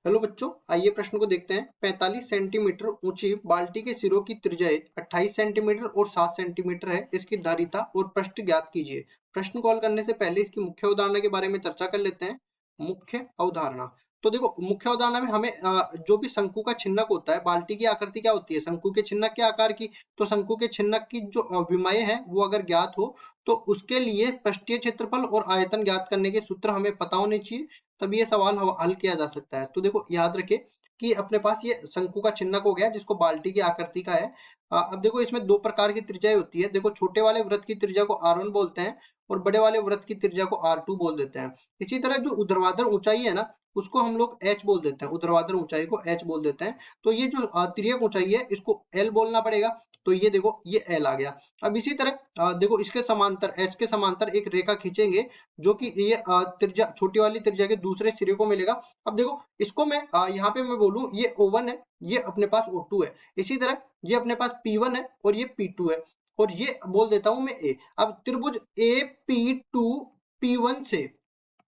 Hello बच्चों, आइए प्रश्न को देखते हैं। 45 सेंटीमीटर ऊंची बाल्टी के सिरों की त्रिज्या 28 सेंटीमीटर और 7 सेंटीमीटर है। इसकी धारिता और पृष्ठ ज्ञात कीजिए। प्रश्न को हल करने से पहले इसकी मुख्य अवधारणा के बारे में चर्चा कर लेते हैं। मुख्य अवधारणा, तो देखो मुख्य अवधारणा में हमें जो भी शंकु का छिन्नक होता है, बाल्टी की आकृति क्या होती है, शंकु के छिन्नक के आकार की। तो शंकु के छिन्नक की जो विमाएं है वो अगर ज्ञात हो तो उसके लिए पृष्ठीय क्षेत्रफल और आयतन ज्ञात करने के सूत्र हमें पता होने चाहिए, तभी ये सवाल हल किया जा सकता है। तो देखो याद रखें कि अपने पास ये शंकु का छिन्नक हो गया जिसको बाल्टी की आकृति का है। अब देखो इसमें दो प्रकार की त्रिज्याएं होती है। देखो छोटे वाले वृत्त की त्रिज्या को R1 बोलते हैं और बड़े वाले वृत्त की त्रिज्या को R2 बोल देते हैं। इसी तरह जो ऊर्ध्वाधर ऊंचाई है ना, उसको हम लोग H बोल देते हैं, ऊर्ध्वाधर ऊंचाई को H बोल देते हैं। तो ये जो तिर्यक ऊंचाई है इसको L बोलना पड़ेगा। तो ये देखो ये L आ गया। अब इसी तरह देखो इसके समांतर H के समांतर एक रेखा खींचेंगे जो कि ये त्रिज्या, छोटी वाली त्रिज्या के दूसरे सिरे को मिलेगा। अब देखो इसको मैं यहाँ पे मैं बोलूं ये O1 है, ये अपने पास O2 है। इसी तरह ये अपने पास P1 है और ये P2 है और ये बोल देता हूं मैं A। अब त्रिभुज AP2P1 से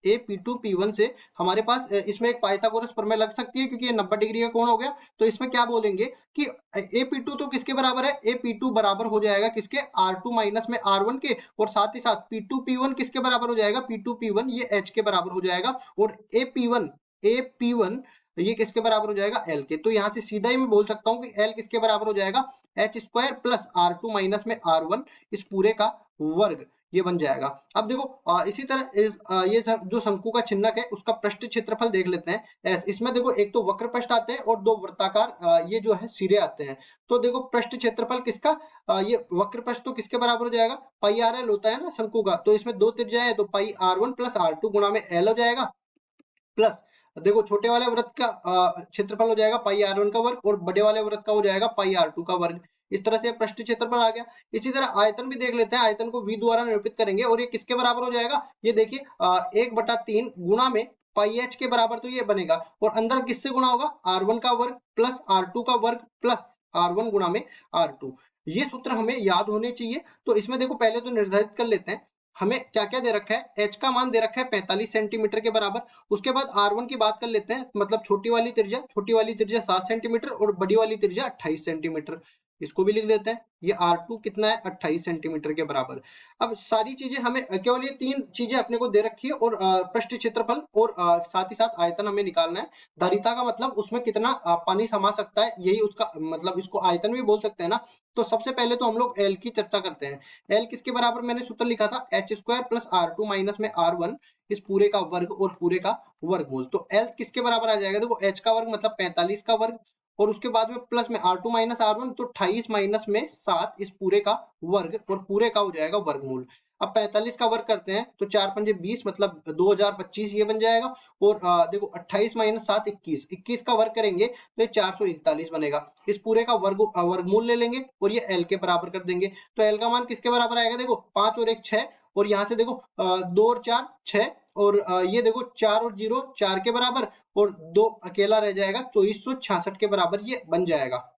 AP2P1 से हमारे पास इसमें एक पाइथागोरस प्रमेय लग सकती है क्योंकि ये 90 डिग्री का कोण हो गया। तो इसमें क्या बोलेंगे कि AP2 तो किसके बराबर है, AP2 बराबर हो जाएगा किसके, R2 माइनस में R1 के, और साथ ही साथ P2P1 किसके बराबर हो जाएगा, P2P1 ये H के बराबर हो जाएगा और AP1 ये किसके बराबर हो जाएगा, L के। तो यहाँ से सीधा ही मैं बोल सकता हूँ कि L किसके बराबर हो जाएगा, H² प्लस R2 माइनस में R1 इस पूरे का वर्ग, ये बन जाएगा। अब देखो इसी तरह ये जो शंकु का छिन्नक है उसका पृष्ठ क्षेत्रफल देख लेते हैं। इसमें देखो एक तो वक्र पृष्ठ आते हैं और दो वृत्ताकार ये जो है सिरे आते हैं। तो देखो पृष्ठ क्षेत्रफल किसका, ये वक्र पृष्ठ तो किसके बराबर हो जाएगा, पाई आर एल होता है ना शंकु का। तो इसमें दो त्रिज्या है तो पाई R1 प्लस R2 गुणा में L हो जाएगा, प्लस देखो छोटे वाले वृत्त का क्षेत्रफल हो जाएगा पाई R1 का वर्ग और बड़े वाले वृत्त का हो जाएगा पाई R2 का वर्ग। इस तरह से पृष्ठ क्षेत्रफल आ गया। इसी तरह आयतन भी देख लेते हैं, आयतन को V द्वारा निरूपित करेंगे और ये किसके बराबर हो जाएगा, ये देखिए 1/3 गुणा में पाई H के बराबर, तो ये बनेगा और अंदर किससे गुणा होगा, R1 का वर्ग प्लस R2 का वर्ग प्लस R1 गुणा में R2। ये सूत्र हमें याद होने चाहिए। तो इसमें देखो पहले तो निर्धारित कर लेते हैं हमें क्या क्या दे रखा है। H का मान दे रखा है 45 सेंटीमीटर के बराबर। उसके बाद R1 की बात कर लेते हैं, मतलब छोटी वाली त्रिज्या 7 सेंटीमीटर और बड़ी वाली त्रिज्या 28 सेंटीमीटर। इसको भी लिख देते हैं। ये R2 कितना है, 28 सेंटीमीटर के बराबर। अब सारी चीजें हमें केवल ये तीन चीजें अपने को दे रखी है और पृष्ठ क्षेत्रफल और साथ ही साथ आयतन हमें निकालना है। धारिता का मतलब उसमें कितना पानी समा सकता है, यही उसका मतलब, इसको आयतन भी बोल सकते हैं ना। तो सबसे पहले तो हम लोग L की चर्चा करते हैं। L किसके बराबर, मैंने सूत्र लिखा था H² प्लस R2 माइनस में R1 इस पूरे का वर्ग और पूरे का वर्गमूल। तो L किसके बराबर आ जाएगा, देखो H का वर्ग मतलब 45 का वर्ग और उसके बाद में प्लस में R2 माइनस R1 तो 28 माइनस में 7 इस पूरे का वर्ग और पूरे का हो जाएगा वर्गमूल। अब 45 का वर्ग करते हैं तो 4 पंजे 20 मतलब 2025 ये बन जाएगा। और देखो 28 माइनस 7 21 का वर्ग करेंगे तो ये 441 बनेगा। इस पूरे का वर्गमूल ले लेंगे और ये L के बराबर कर देंगे। तो L का मान किसके बराबर आएगा, देखो 5 और 1 6 और यहाँ से देखो 2 और 4 6 और ये देखो 4 और 0 4 के बराबर और 2 अकेला रह जाएगा, 2466 के बराबर ये बन जाएगा।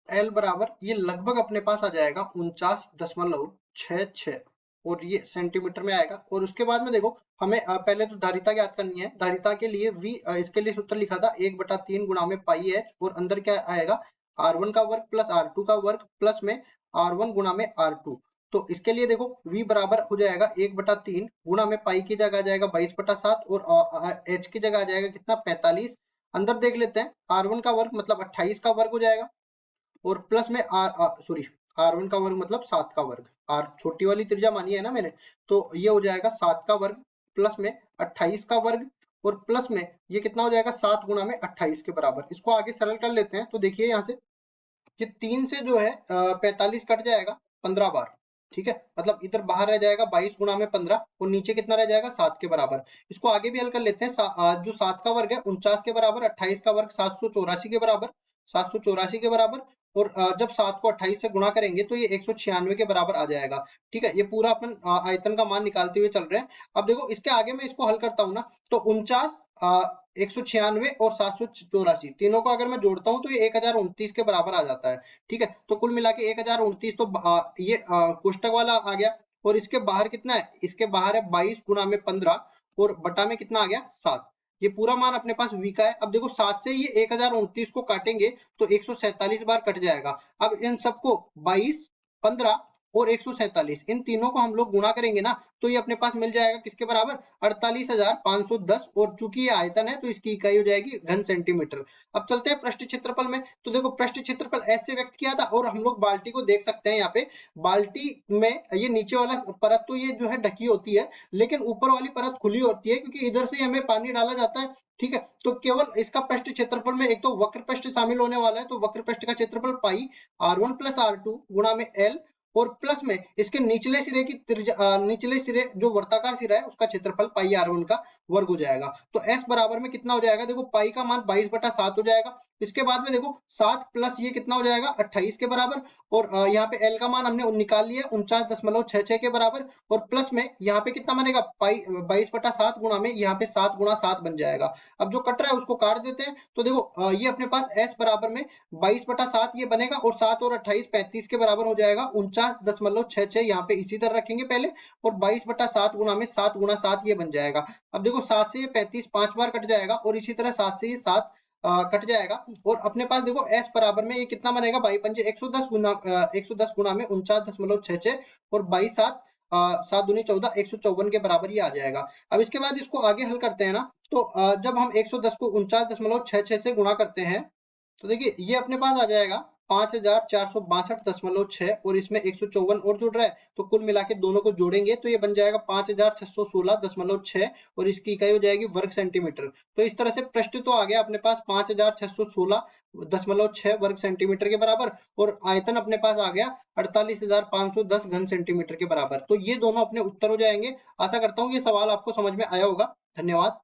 L बराबर ये लगभग अपने पास आ जाएगा 49.66 और ये सेंटीमीटर में आएगा। और उसके बाद में देखो हमें पहले तो धारिता ज्ञात करनी है। धारिता के लिए V इसके लिए सूत्र लिखा था 1/3 गुणा में पाई H और अंदर क्या आएगा, R1 का वर्ग प्लस R2 का वर्ग प्लस में R1 गुणा में R2। तो इसके लिए देखो V बराबर हो जाएगा 1/3 गुणा में पाई की जगह आ जाएगा 22/7 और H की जगह आ जाएगा कितना 45। अंदर देख लेते हैं R1 का वर्ग मतलब 28 का वर्ग हो जाएगा और प्लस में R1 का वर्ग मतलब 7 का वर्ग, R छोटी वाली त्रिज्या मानी है ना मैंने, तो ये हो जाएगा 7 का वर्ग प्लस में 28 का वर्ग और प्लस में ये कितना हो जाएगा 7 गुणा में 28 के बराबर। इसको आगे सरल कर लेते हैं तो देखिए यहाँ से ये 3 से जो है 45 कट जाएगा 15 बार, ठीक है, मतलब इधर बाहर रह जाएगा 22 गुणा में 15 और नीचे कितना रह जाएगा 7 के बराबर। इसको आगे भी हल कर लेते हैं। जो 7 का वर्ग है 49 के बराबर, 28 का वर्ग 784 के बराबर, 784 के बराबर और जब 7 को 28 से गुणा करेंगे तो ये 196 के बराबर आ जाएगा। ठीक है, ये पूरा अपन आयतन का मान निकालते हुए चल रहे हैं। अब देखो इसके आगे मैं इसको हल करता हूँ ना, तो 49 196 और 784 तीनों को अगर मैं जोड़ता हूं तो ये 1029 के बराबर आ जाता है। ठीक है, तो कुल मिला के 1029 तो ये कोष्टक वाला आ गया और इसके बाहर कितना है, इसके बाहर है 22 गुणा में 15 और बटा में कितना आ गया 7। ये पूरा मान अपने पास v का है। अब देखो 7 से ये 1029 को काटेंगे तो 147 बार कट जाएगा। अब इन सबको 22, 15 और 147 इन तीनों को हम लोग गुणा करेंगे ना, तो ये अपने पास मिल जाएगा किसके बराबर, 48,510। और चूंकि ये आयतन है तो इसकी इकाई हो जाएगी घन सेंटीमीटर। अब चलते हैं पृष्ठ क्षेत्रफल में। तो देखो पृष्ठ क्षेत्रफल ऐसे व्यक्त किया था, और हम लोग बाल्टी को देख सकते हैं यहाँ पे। बाल्टी में ये नीचे वाला परत तो ये जो है ढकी होती है, लेकिन ऊपर वाली परत खुली होती है, क्योंकि इधर से हमें पानी डाला जाता है। ठीक है, तो केवल इसका पृष्ठ क्षेत्रफल में एक तो वक्र पृष्ठ शामिल होने वाला है, तो वक्र पृष्ठ का क्षेत्रफल पाई r1 प्लस r2 गुणा में l, और प्लस में इसके निचले सिरे की निचले सिरे जो वर्ताकार सिरा है उसका क्षेत्रफल पाई r1 का वर्ग हो जाएगा। तो s बराबर में कितना हो जाएगा, देखो पाई का मान 22/7 हो जाएगा। इसके बाद में देखो 7 प्लस ये कितना हो जाएगा, 28 के बराबर। और यहाँ पे l का मान हमने निकाल लिया 49.66 के बराबर। और प्लस में यहाँ पे कितना बनेगा, पाई 22/7 गुणा में यहाँ पे 7 गुणा 7 बन जाएगा। अब जो कट रहा है उसको काट देते हैं, तो देखो ये अपने पास s बराबर में 22/7 ये बनेगा, और 7 और 28 35 के बराबर हो जाएगा। 49.66 यहाँ पे इसी तरह रखेंगे पहले, और 22/7 गुणा में 7 गुणा 7 ये बन जाएगा। अब देखो 7 से ये 35 5 बार कट जाएगा, और इसी तरह 7 से ये 7 कट जाएगा। और अपने पास देखो s बराबर में ये कितना बनेगा, 22×5 110 गुणा में 49.66, और 22 7 दूनी 14 154 के बराबर ये आ जाएगा। अब इसके बाद इसको आगे हल करते हैं ना, तो जब हम 110 को 49.66 से गुणा करते हैं, तो देखिए ये अपने पास आ जाएगा 5462.6, और इसमें 154 और जुड़ रहा है, तो कुल मिला के दोनों को जोड़ेंगे तो ये बन जाएगा 5616.6, और इसकी इकाई हो जाएगी वर्ग सेंटीमीटर। तो इस तरह से पृष्ठ तो आ गया अपने पास 5616.6 वर्ग सेंटीमीटर के बराबर, और आयतन अपने पास आ गया 48,510 घन सेंटीमीटर के बराबर। तो ये दोनों अपने उत्तर हो जाएंगे। आशा करता हूँ ये सवाल आपको समझ में आया होगा। धन्यवाद।